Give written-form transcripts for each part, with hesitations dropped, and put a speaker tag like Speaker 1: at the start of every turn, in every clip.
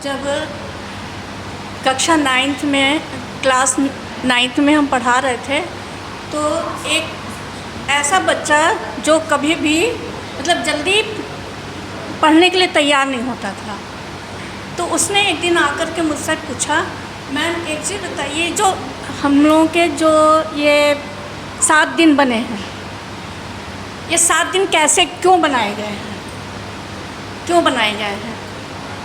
Speaker 1: जब कक्षा 9th में क्लास 9th में हम पढ़ा रहे थे तो एक ऐसा बच्चा जो कभी भी मतलब जल्दी पढ़ने के लिए तैयार नहीं होता था, तो उसने एक दिन आकर के मुझसे पूछा, मैम एक चीज़ बताइए, जो हम लोगों के जो ये 7 दिन बने हैं, ये 7 दिन कैसे क्यों बनाए गए हैं, क्यों बनाए गए हैं?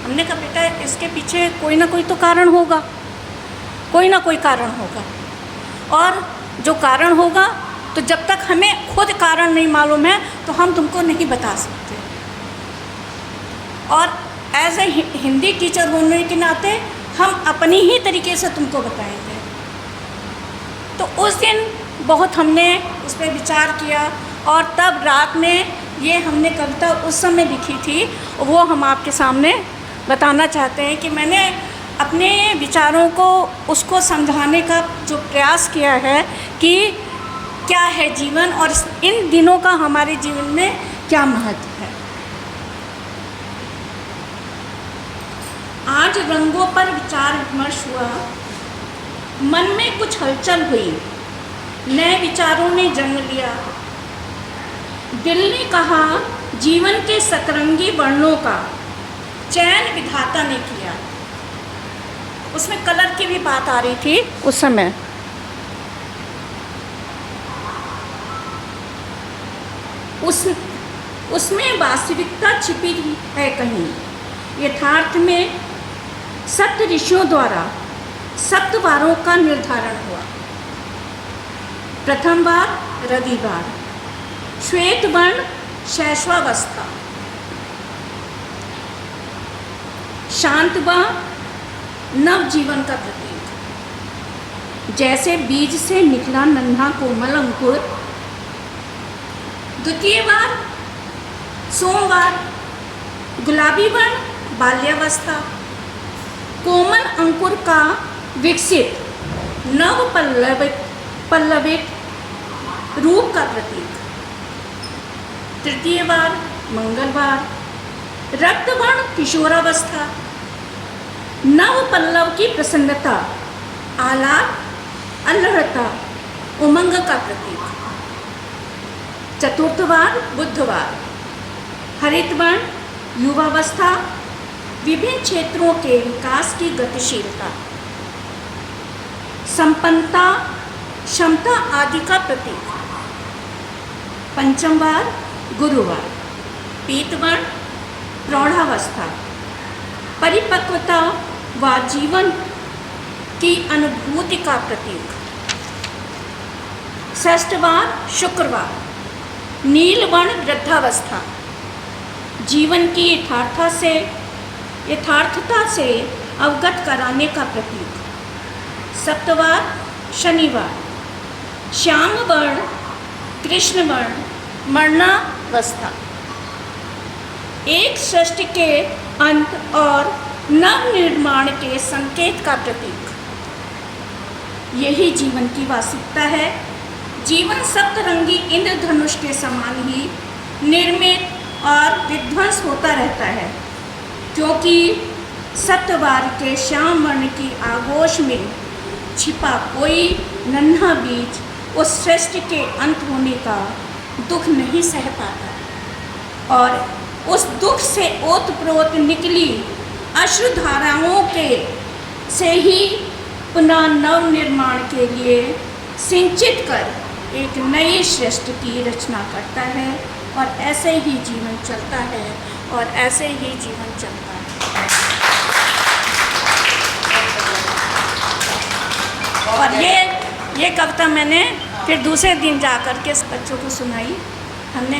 Speaker 1: हमने कहा बेटा इसके पीछे कोई ना कोई तो कारण होगा, कोई ना कोई कारण होगा, और जो कारण होगा तो जब तक हमें खुद कारण नहीं मालूम है तो हम तुमको नहीं बता सकते। और एज ए हिंदी टीचर होने के नाते हम अपनी ही तरीके से तुमको बताएंगे। तो उस दिन बहुत हमने उस पर विचार किया और तब रात में ये हमने कविता उस समय लिखी थी, वो हम आपके सामने बताना चाहते हैं कि मैंने अपने विचारों को उसको समझाने का जो प्रयास किया है कि क्या है जीवन और इन दिनों का हमारे जीवन में क्या महत्व है। आज रंगों पर विचार विमर्श हुआ, मन में कुछ हलचल हुई, नए विचारों ने जन्म लिया। दिल ने कहा जीवन के सतरंगी वर्णों का चयन विधाता ने किया। उसमें कलर की भी बात आ रही थी उस समय। उसमें वास्तविकता छिपी है कहीं। यथार्थ में सप्त ऋषियों द्वारा सप्त वारों का निर्धारण हुआ। प्रथम वार रविवार, श्वेत वर्ण शैशवावस्था, शांत व नव जीवन का प्रतीक, जैसे बीज से निकला नन्हा कोमल अंकुर। द्वितीय वार सोमवार, गुलाबी वर्ण बाल्यावस्था, कोमल अंकुर का विकसित नव पल्लवित रूप का प्रतीक। तृतीय वार मंगलवार, रक्तवर्ण किशोरावस्था, नव पल्लव की प्रसन्नता, आह्लाद अल्हड़ता उमंग का प्रतीक। चतुर्थवार बुधवार, हरित वर्ण युवावस्था, विभिन्न क्षेत्रों के विकास की गतिशीलता, संपन्नता क्षमता आदि का प्रतीक। पंचमवार गुरुवार, पीतवर्ण प्रौढ़ावस्था, परिपक्वता व जीवन की अनुभूति का प्रतीक। षष्ठवार शुक्रवार, नीलवर्ण वृद्धावस्था, जीवन की यथार्थता से अवगत कराने का प्रतीक। सप्तवार शनिवार, श्याम वर्ण कृष्ण वर्ण मरणावस्था, एक सृष्टि के अंत और नव निर्माण के संकेत का प्रतीक। यही जीवन की वास्तविकता है। जीवन सप्तरंगी इंद्रधनुष के समान ही निर्मित और विध्वंस होता रहता है, क्योंकि सप्तवार के श्याम वर्ण की आगोश में छिपा कोई नन्हा बीज उस सृष्टि के अंत होने का दुख नहीं सह पाता और उस दुख से ओतप्रोत निकली अश्रुधाराओं के से ही पुनः नव निर्माण के लिए सिंचित कर एक नई सृष्टि की रचना करता है। और ऐसे ही जीवन चलता है और ऐसे ही जीवन चलता है। और ये कविता मैंने फिर दूसरे दिन जा कर के बच्चों को सुनाई। हमने